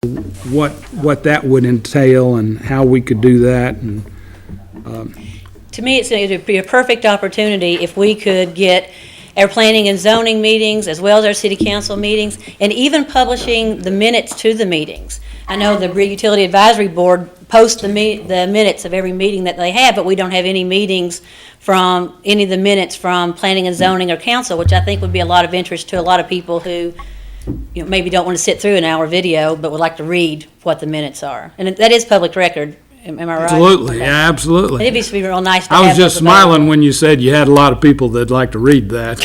what that would entail and how we could do that. And To me, it would be a perfect opportunity if we could get our planning and zoning meetings, as well as our city council meetings, and even publishing the minutes to the meetings. I know the Utility Advisory Board posts the minutes of every meeting that they have, but we don't have any meetings from, any of the minutes from planning and zoning or council, which I think would be a lot of interest to a lot of people who, you know, maybe don't want to sit through an hour video, but would like to read what the minutes are. And that is public record, am I right? Absolutely, Okay. yeah, absolutely. It'd be real nice to I have was just those available. smiling when you said you had a lot of people that'd like to read that.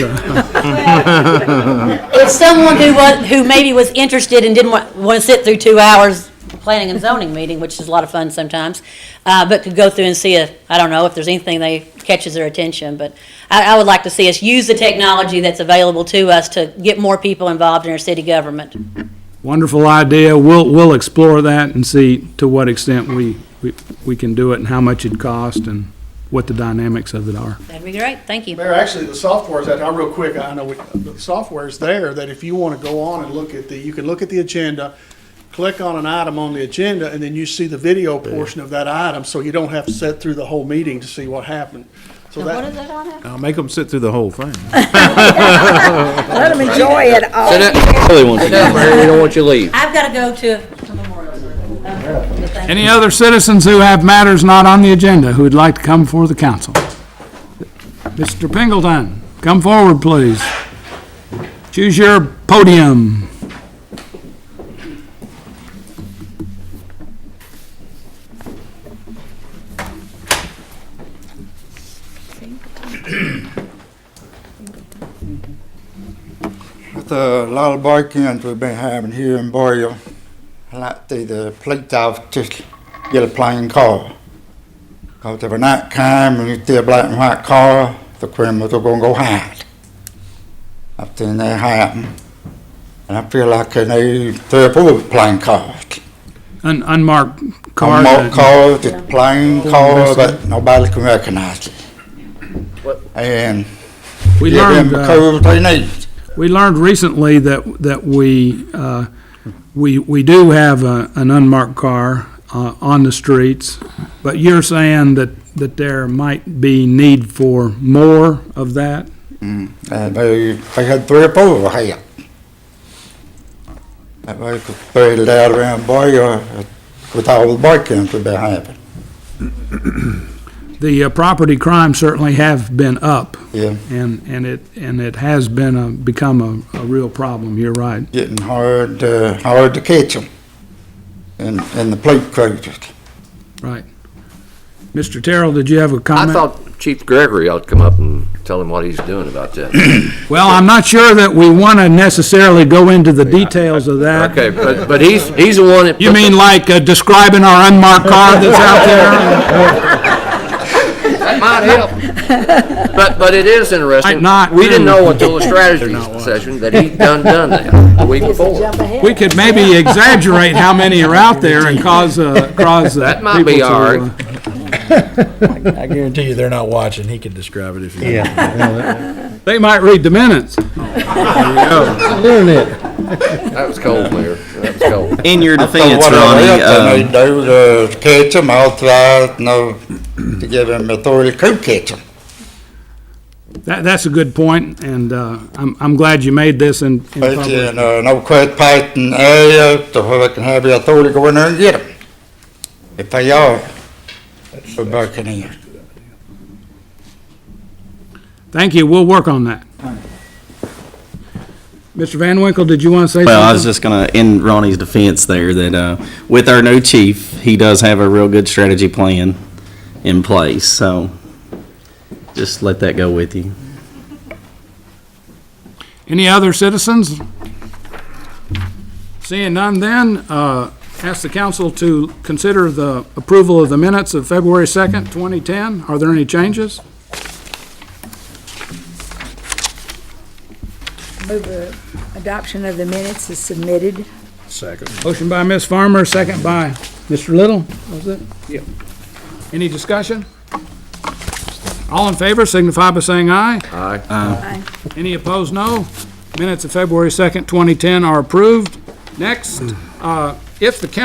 If someone who maybe was interested and didn't want to sit through 2 hours planning and zoning meeting, which is a lot of fun sometimes, but could go through and see I don't know if there's anything that catches their attention, but I would like to see us use the technology that's available to us to get more people involved in our city government. Wonderful idea. We'll explore that and see to what extent we can do it and how much it costs and what the dynamics of it are. That'd be great, thank you. Mayor, actually, the software's that, real quick, I know the software's there, that if you want to go on and look at you can look at the agenda, click on an item on the agenda, and then you see the video portion of that item, so you don't have to sit through the whole meeting to see what happened. So Now, what that, is that on there? I'll make them sit through the whole thing. Let them enjoy it all. Really want to know, Mary, we don't want you to leave. I've got to go to Memorial Service. Thank you. Any other citizens who have matters not on the agenda who would like to come before the council? Mr. Pingleton, come forward, please. Choose your podium. With a lot of break-ins we've been having here in Boyle, I like to see the police officers get a plain car. Because if a night time and you see a black and white car, the criminals are gonna go hide. I've seen that happen. And I feel like they need 3 or 4 plain cars. Unmarked car. Unmarked cars, just plain cars that nobody can recognize it. And We give them learned, the cars they need. we learned recently that we do have an unmarked car on the streets, but you're saying that there might be need for more of that? And they had 3 or 4 here. That way could spread it out around Boyle with all the break-ins we've been having. The property crimes certainly have been up, Yeah, and it has become a real problem. You're right. getting hard to catch them in the police cruisers. Right. Mr. Terrell, did you have a comment? I thought Chief Gregory ought to come up and tell him what he's doing about that. Well, I'm not sure that we want to necessarily go into the details of that. Okay, but he's the one that. You mean like describing our unmarked car that's out there? That might help. But it is interesting. Might not. We didn't know until the strategy session that he'd done that the week before. We could maybe exaggerate how many are out there and cause That might be people to, all right. I guarantee you they're not watching. He could describe it if you. they might read the minutes. That was cold, Mayor. That was cold. In your So defense, what else they Ronnie, need to do is catch them, authorize, to give them authority to catch them. That's a good point, and I'm glad you made this in Especially public. in an old credit passing area, so where they can have the authority to go in there and get them. If they are, for breaking in. Thank you, we'll work on that. Mr. Van Winkle, did you want to say something? well, I was just gonna, in Ronnie's defense there, that, with our new chief, he does have a real good strategy plan in place, so just let that go with you. Any other citizens? Seeing none then, ask the council to consider the approval of the minutes of February 2nd, 2010. Are there any changes? Move the adoption of the minutes is submitted. Second. Motion by Ms. Farmer, second by Mr. Little, was it? Yep. Any discussion? All in favor signify by saying aye. Aye. Aye. Any opposed, no. Minutes of February 2nd, 2010 are approved. Next If the council